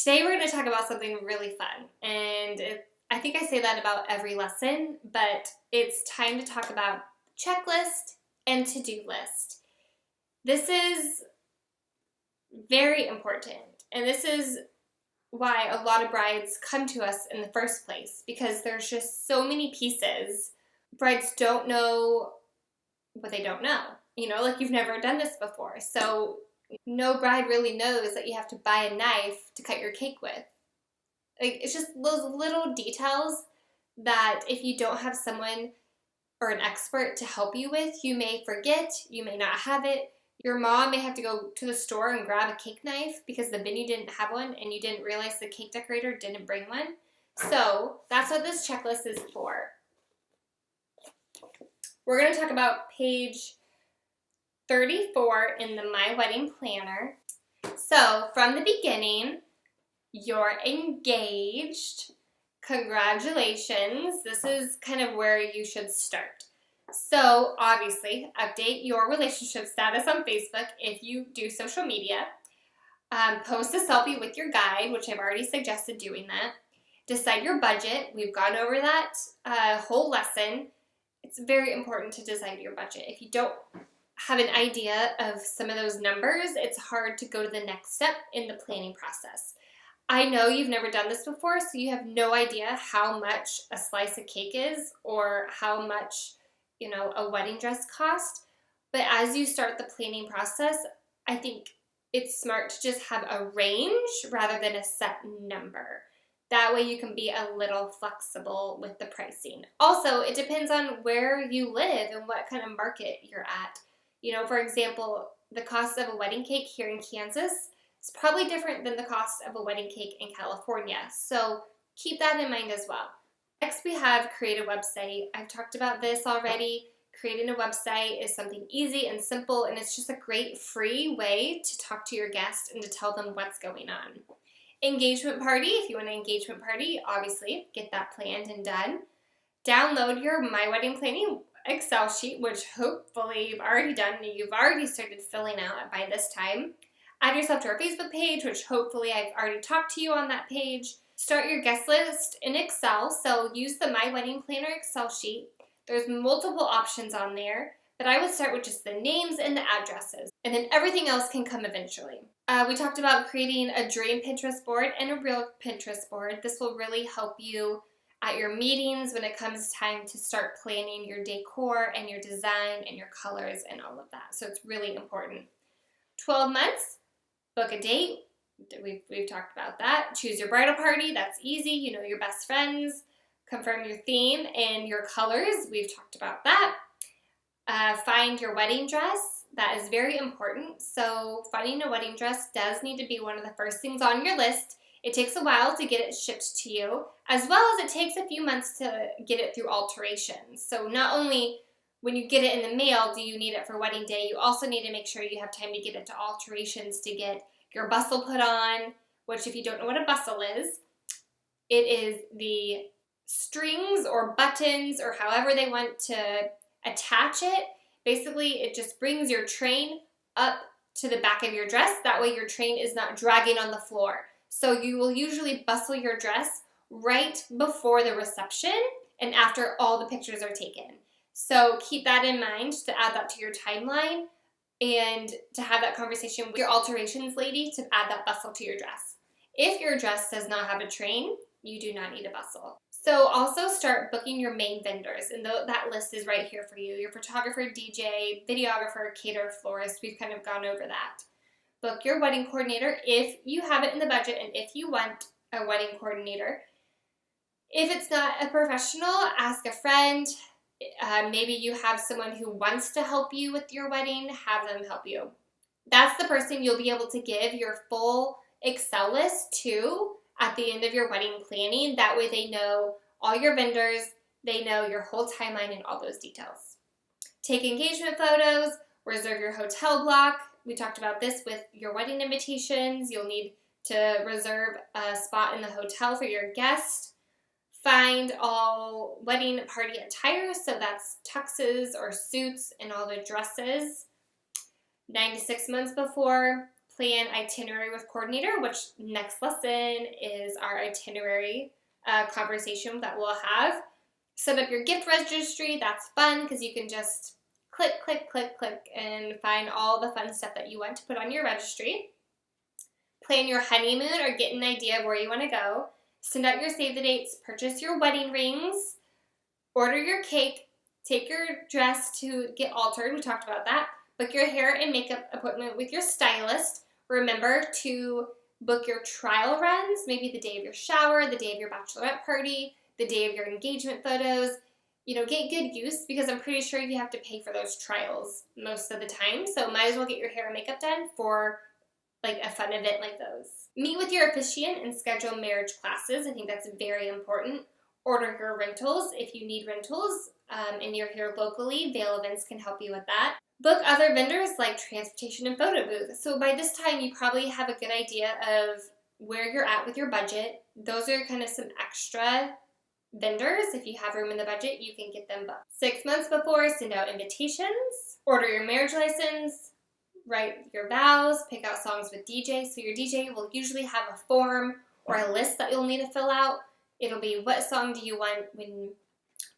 Today we're going to talk about something really fun, and I think I say that about every lesson, but it's time to talk about checklist and to-do list. This is very important, and this is why a lot of brides come to us in the first place, because there's just so many pieces. Brides don't know what they don't know, like you've never done this before, so no bride really knows that you have to buy a knife to cut your cake with. Like, it's just those little details that if you don't have someone or an expert to help you with, you may forget, you may not have it. Your mom may have to go to the store and grab a cake knife because the venue didn't have one and you didn't realize the cake decorator didn't bring one. So that's what this checklist is for. We're going to talk about page 34 in the My Wedding Planner. So from the beginning, you're engaged. Congratulations. This is kind of where you should start. So obviously, update your relationship status on Facebook if you do social media. Post a selfie with your guide, which I've already suggested doing that. Decide your budget. We've gone over that whole lesson. It's very important to decide your budget. If you don't have an idea of some of those numbers, it's hard to go to the next step in the planning process. I know you've never done this before, so you have no idea how much a slice of cake is or how much, a wedding dress cost. But as you start the planning process, I think it's smart to just have a range rather than a set number. That way you can be a little flexible with the pricing. Also, it depends on where you live and what kind of market you're at. For example, the cost of a wedding cake here in Kansas is probably different than the cost of a wedding cake in California. So keep that in mind as well. Next, we have create a website. I've talked about this already. Creating a website is something easy and simple, and it's just a great free way to talk to your guests and to tell them what's going on. Engagement party. If you want an engagement party, obviously get that planned and done. Download your My Wedding Planning Excel sheet, which hopefully you've already done and you've already started filling out by this time. Add yourself to our Facebook page, which hopefully I've already talked to you on that page. Start your guest list in Excel, so use the My Wedding Planner Excel sheet. There's multiple options on there, but I would start with just the names and the addresses, and then everything else can come eventually. We talked about creating a dream Pinterest board and a real Pinterest board. This will really help you at your meetings when it comes time to start planning your decor and your design and your colors and all of that. So it's really important. 12 months, book a date. We've talked about that. Choose your bridal party. That's easy. Your best friends. Confirm your theme and your colors. We've talked about that. Find your wedding dress. That is very important. So finding a wedding dress does need to be one of the first things on your list. It takes a while to get it shipped to you, as well as it takes a few months to get it through alterations. So not only when you get it in the mail do you need it for wedding day, you also need to make sure you have time to get it to alterations to get your bustle put on, which if you don't know what a bustle is, it is the strings or buttons or however they want to attach it. Basically, it just brings your train up to the back of your dress. That way your train is not dragging on the floor. So you will usually bustle your dress right before the reception and after all the pictures are taken. So keep that in mind to add that to your timeline and to have that conversation with your alterations lady to add that bustle to your dress. If your dress does not have a train, you do not need a bustle. So also start booking your main vendors, and that list is right here for you. Your photographer, DJ, videographer, caterer, florist. We've kind of gone over that. Book your wedding coordinator if you have it in the budget and if you want a wedding coordinator. If it's not a professional, ask a friend. Maybe you have someone who wants to help you with your wedding, have them help you. That's the person you'll be able to give your full Excel list to at the end of your wedding planning. That way they know all your vendors, they know your whole timeline and all those details. Take engagement photos, reserve your hotel block. We talked about this with your wedding invitations. You'll need to reserve a spot in the hotel for your guest. Find all wedding party attire, so that's tuxes or suits and all the dresses. 9 to 6 months before, Plan itinerary with coordinator, which next lesson is our itinerary conversation that we'll have. Set up your gift registry. That's fun because you can just click, click, click, click and find all the fun stuff that you want to put on your registry. Plan your honeymoon or get an idea of where you want to go. Send out your save the dates. Purchase your wedding rings. Order your cake. Take your dress to get altered. We talked about that. Book your hair and makeup appointment with your stylist. Remember to book your trial runs, maybe the day of your shower, the day of your bachelorette party, the day of your engagement photos. Get good use because I'm pretty sure you have to pay for those trials most of the time. So might as well get your hair and makeup done for like a fun event like those. Meet with your officiant and schedule marriage classes. I think that's very important. Order your rentals if you need rentals and you're here locally. Vail Events can help you with that. Book other vendors like transportation and photo booth. So by this time, you probably have a good idea of where you're at with your budget. Those are kind of some extra vendors. If you have room in the budget, you can get them booked. 6 months before, send out invitations. Order your marriage license. Write your vows. Pick out songs with DJ. So your DJ will usually have a form or a list that you'll need to fill out. It'll be what song do you want when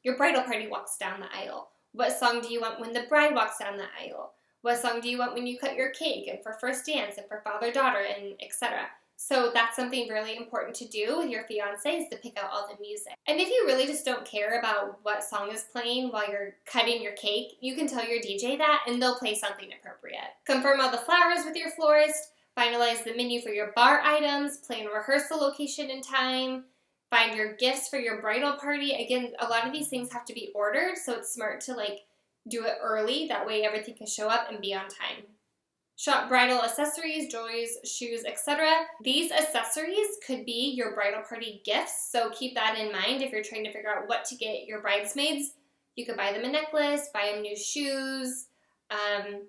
your bridal party walks down the aisle? What song do you want when the bride walks down the aisle? What song do you want when you cut your cake and for first dance and for father-daughter and etc.? So that's something really important to do with your fiance is to pick out all the music. And if you really just don't care about what song is playing while you're cutting your cake, you can tell your DJ that and they'll play something appropriate. Confirm all the flowers with your florist. Finalize the menu for your bar items. Plan rehearsal location and time. Find your gifts for your bridal party. Again, a lot of these things have to be ordered, so it's smart to do it early. That way everything can show up and be on time. Shop bridal accessories, jewelries, shoes, etc. These accessories could be your bridal party gifts, so keep that in mind if you're trying to figure out what to get your bridesmaids. You could buy them a necklace, buy them new shoes,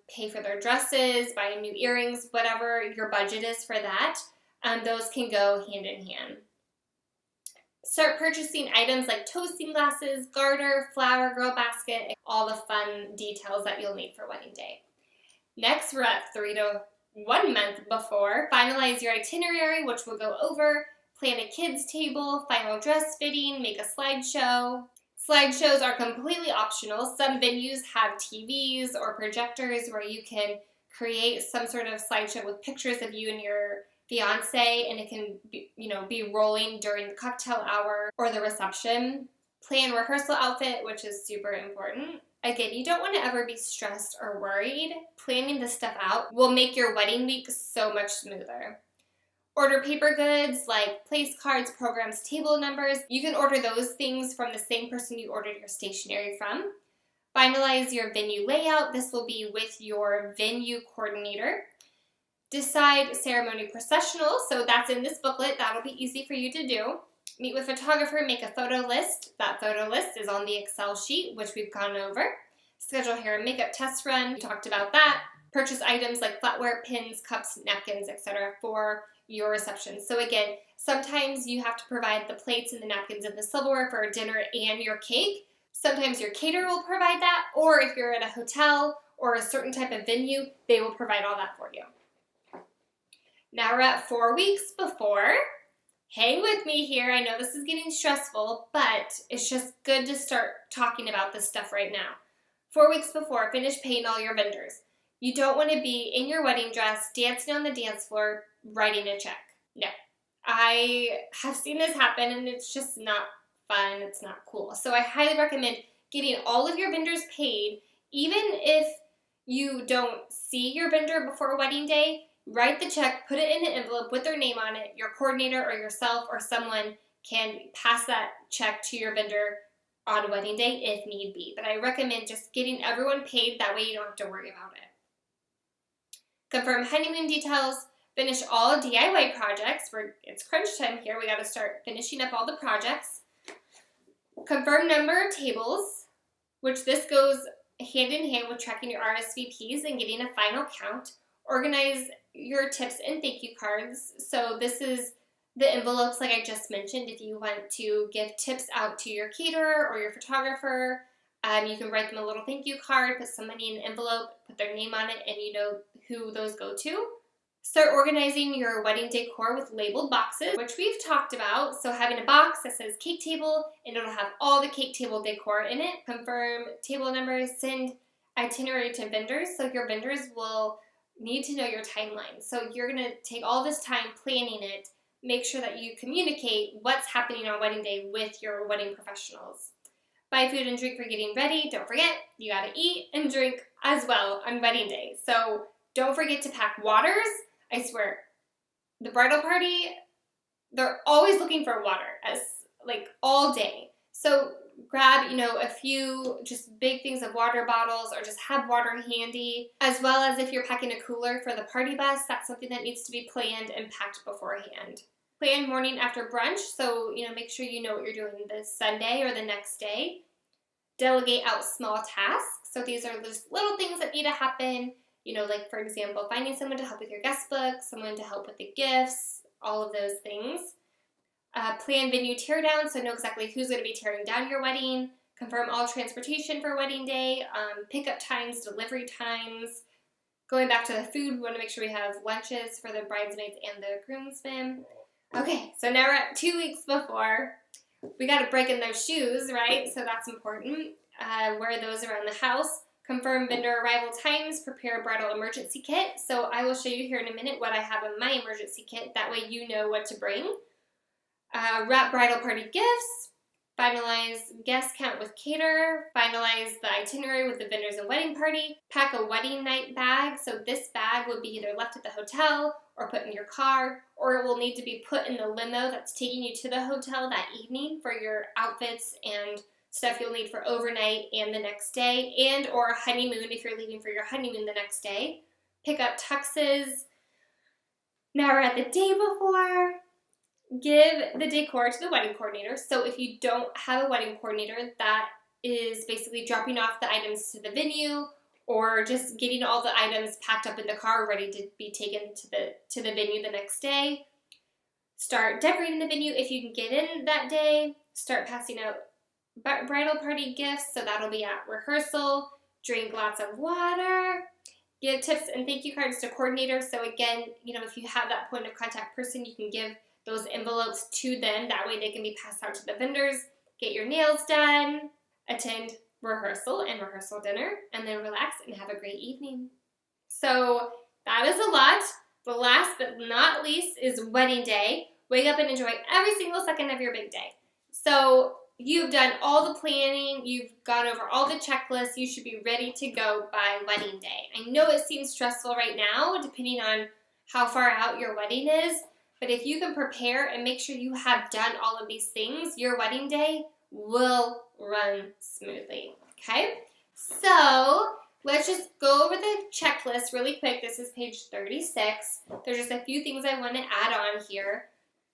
pay for their dresses, buy them new earrings, whatever your budget is for that. Those can go hand in hand. Start purchasing items like toasting glasses, garter, flower, girl basket, all the fun details that you'll need for wedding day. Next, we're at 3 to 1 month before. Finalize your itinerary, which we'll go over. Plan a kids' table, final dress fitting, make a slideshow. Slideshows are completely optional. Some venues have TVs or projectors where you can create some sort of slideshow with pictures of you and your fiance, and it can be rolling during the cocktail hour or the reception. Plan rehearsal outfit, which is super important. Again, you don't want to ever be stressed or worried. Planning this stuff out will make your wedding week so much smoother. Order paper goods like place cards, programs, table numbers. You can order those things from the same person you ordered your stationery from. Finalize your venue layout. This will be with your venue coordinator. Decide ceremony processional, so that's in this booklet. That'll be easy for you to do. Meet with photographer, make a photo list. That photo list is on the Excel sheet, which we've gone over. Schedule hair and makeup test run. We talked about that. Purchase items like flatware, pins, cups, napkins, etc. for your reception. So again, sometimes you have to provide the plates and the napkins and the silverware for dinner and your cake. Sometimes your caterer will provide that, or if you're at a hotel or a certain type of venue, they will provide all that for you. Now we're at 4 weeks before. Hang with me here. I know this is getting stressful, but it's just good to start talking about this stuff right now. 4 weeks before, finish paying all your vendors. You don't want to be in your wedding dress, dancing on the dance floor, writing a check. No. I have seen this happen, and it's just not fun. It's not cool. So I highly recommend getting all of your vendors paid, even if you don't see your vendor before wedding day. Write the check, put it in an envelope with their name on it. Your coordinator or yourself or someone can pass that check to your vendor on wedding day if need be. But I recommend just getting everyone paid. That way you don't have to worry about it. Confirm honeymoon details. Finish all DIY projects. It's crunch time here. We got to start finishing up all the projects. Confirm number of tables, which this goes hand in hand with tracking your RSVPs and getting a final count. Organize your tips and thank you cards. So this is the envelopes like I just mentioned. If you want to give tips out to your caterer or your photographer, you can write them a little thank you card, put some money in an envelope, put their name on it, and you know who those go to. Start organizing your wedding decor with labeled boxes, which we've talked about. So having a box that says cake table, and it'll have all the cake table decor in it. Confirm table numbers, send itinerary to vendors. So your vendors will need to know your timeline. So you're going to take all this time planning it. Make sure that you communicate what's happening on wedding day with your wedding professionals. Buy food and drink for getting ready. Don't forget, you got to eat and drink as well on wedding day. So don't forget to pack waters. I swear, the bridal party, they're always looking for water as like all day. So grab, a few just big things of water bottles, or just have water handy, as well as if you're packing a cooler for the party bus, that's something that needs to be planned and packed beforehand. Plan morning after brunch, so make sure you know what you're doing this Sunday or the next day. Delegate out small tasks. So these are just little things that need to happen. Like for example, finding someone to help with your guest book, someone to help with the gifts, all of those things. Plan venue tear down, so know exactly who's going to be tearing down your wedding. Confirm all transportation for wedding day, pickup times, delivery times. Going back to the food, we want to make sure we have lunches for the bridesmaids and the groomsmen. Okay, so now we're at 2 weeks before. We got to break in those shoes, right? So that's important. Wear those around the house. Confirm vendor arrival times. Prepare a bridal emergency kit. So I will show you here in a minute what I have in my emergency kit. That way you know what to bring. Wrap bridal party gifts. Finalize guest count with caterer. Finalize the itinerary with the vendors and wedding party. Pack a wedding night bag. So this bag will be either left at the hotel or put in your car, or it will need to be put in the limo that's taking you to the hotel that evening for your outfits and stuff you'll need for overnight and the next day, and or honeymoon if you're leaving for your honeymoon the next day. Pick up tuxes. Now we're at the day before. Give the decor to the wedding coordinator. So if you don't have a wedding coordinator, that is basically dropping off the items to the venue, or just getting all the items packed up in the car ready to be taken to the venue the next day. Start decorating the venue if you can get in that day. Start passing out bridal party gifts, so that'll be at rehearsal. Drink lots of water. Give tips and thank you cards to coordinators. So again, if you have that point of contact person, you can give those envelopes to them. That way they can be passed out to the vendors. Get your nails done. Attend rehearsal and rehearsal dinner, and then relax and have a great evening. So that is a lot. The last but not least is wedding day. Wake up and enjoy every single second of your big day. So you've done all the planning, you've gone over all the checklists, you should be ready to go by wedding day. I know it seems stressful right now, depending on how far out your wedding is, but if you can prepare and make sure you have done all of these things, your wedding day will run smoothly, okay? So let's just go over the checklist really quick. This is page 36. There's just a few things I want to add on here.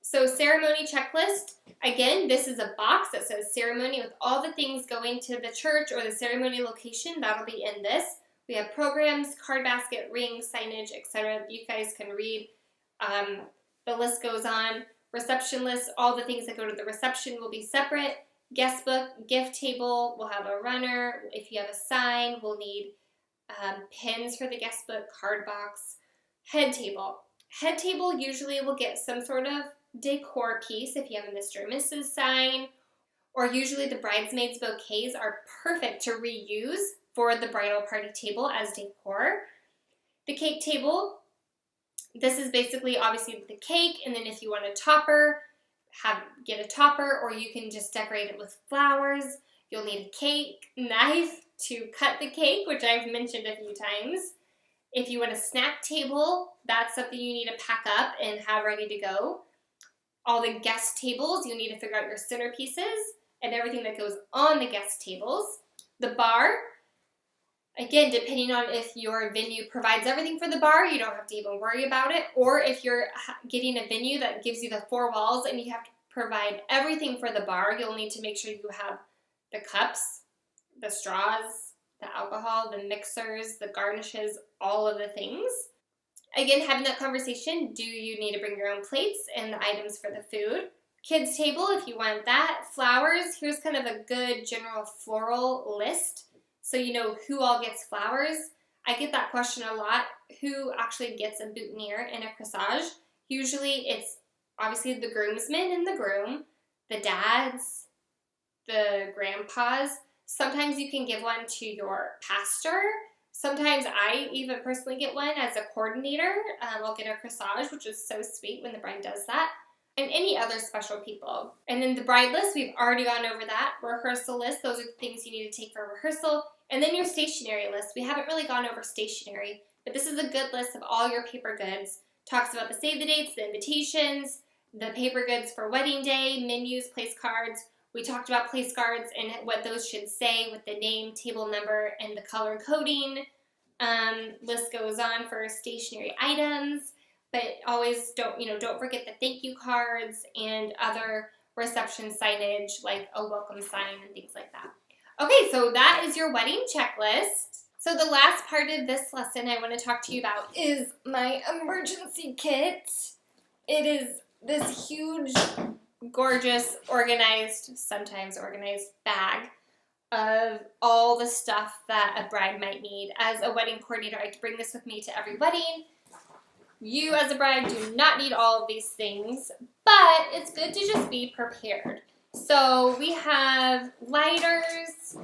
So ceremony checklist, again, this is a box that says ceremony with all the things going to the church or the ceremony location. That'll be in this. We have programs, card basket, rings, signage, etc. You guys can read. The list goes on. Reception list, all the things that go to the reception will be separate. Guest book, gift table, we'll have a runner. If you have a sign, we'll need pins for the guest book, card box. Head table. Head table usually will get some sort of decor piece if you have a Mr. and Mrs. sign, or usually the bridesmaids' bouquets are perfect to reuse for the bridal party table as decor. The cake table, this is basically obviously the cake, and then if you want a topper, get a topper, or you can just decorate it with flowers. You'll need a cake knife to cut the cake, which I've mentioned a few times. If you want a snack table, that's something you need to pack up and have ready to go. All the guest tables, you need to figure out your centerpieces and everything that goes on the guest tables. The bar, again, depending on if your venue provides everything for the bar, you don't have to even worry about it. Or if you're getting a venue that gives you the 4 walls and you have to provide everything for the bar, you'll need to make sure you have the cups, the straws, the alcohol, the mixers, the garnishes, all of the things. Again, having that conversation, do you need to bring your own plates and the items for the food? Kids table, if you want that. Flowers, here's kind of a good general floral list so you know who all gets flowers. I get that question a lot. who actually gets a boutonniere and a corsage. Usually it's obviously the groomsmen and the groom, the dads, the grandpas. Sometimes you can give one to your pastor. Sometimes I even personally get one as a coordinator. I'll get a corsage, which is so sweet when the bride does that. And any other special people. And then the bride list, we've already gone over that. Rehearsal list, those are the things you need to take for rehearsal. And then your stationery list. We haven't really gone over stationery, but this is a good list of all your paper goods. Talks about the save the dates, the invitations, the paper goods for wedding day, menus, place cards. We talked about place cards and what those should say with the name, table number, and the color coding. List goes on for stationery items. But always don't forget the thank you cards and other reception signage like a welcome sign and things like that. Okay, so that is your wedding checklist. So the last part of this lesson I want to talk to you about is my emergency kit. It is this huge, gorgeous, organized, sometimes organized bag of all the stuff that a bride might need. As a wedding coordinator, I bring this with me to every wedding. You as a bride do not need all of these things, but it's good to just be prepared. So we have lighters,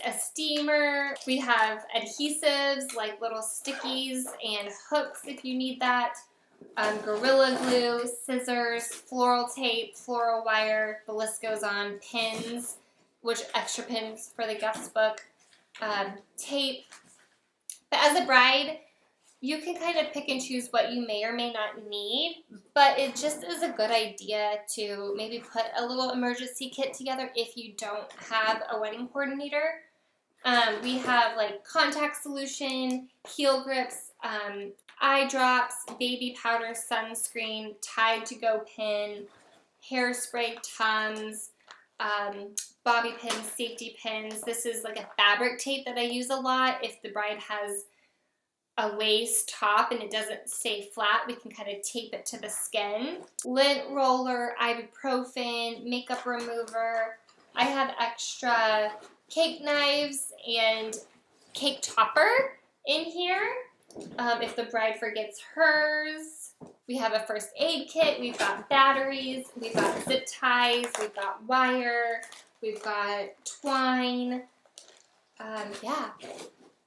a steamer, we have adhesives like little stickies and hooks if you need that, Gorilla Glue, scissors, floral tape, floral wire, the list goes on, pins, which extra pins for the guest book, tape. But as a bride, you can kind of pick and choose what you may or may not need, but it just is a good idea to maybe put a little emergency kit together if you don't have a wedding coordinator. We have like contact solution, heel grips, eye drops, baby powder, sunscreen, Tide to go pin, hairspray, Tums, bobby pins, safety pins. This is like a fabric tape that I use a lot. If the bride has a lace top and it doesn't stay flat, we can kind of tape it to the skin. Lint roller, ibuprofen, makeup remover. I have extra cake knives and cake topper in here if the bride forgets hers. We have a first aid kit. We've got batteries. We've got zip ties. We've got wire. We've got twine. Yeah.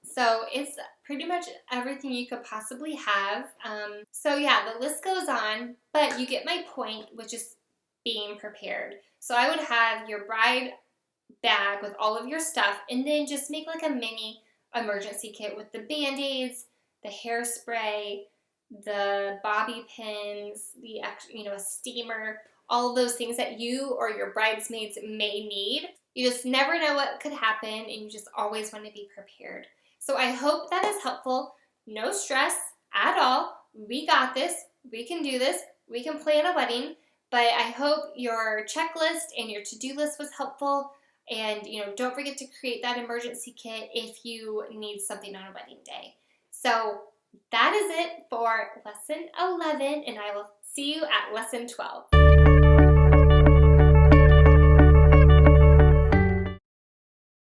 So it's pretty much everything you could possibly have. So yeah, the list goes on, but you get my point, which is being prepared. So I would have your bride bag with all of your stuff, and then just make like a mini emergency kit with the Band-Aids, the hairspray, the bobby pins, a steamer, all of those things that you or your bridesmaids may need. You just never know what could happen, and you just always want to be prepared. So I hope that is helpful. No stress at all. We got this. We can do this. We can plan a wedding. But I hope your checklist and your to-do list was helpful. And, don't forget to create that emergency kit if you need something on a wedding day. So that is it for lesson 11, and I will see you at lesson 12.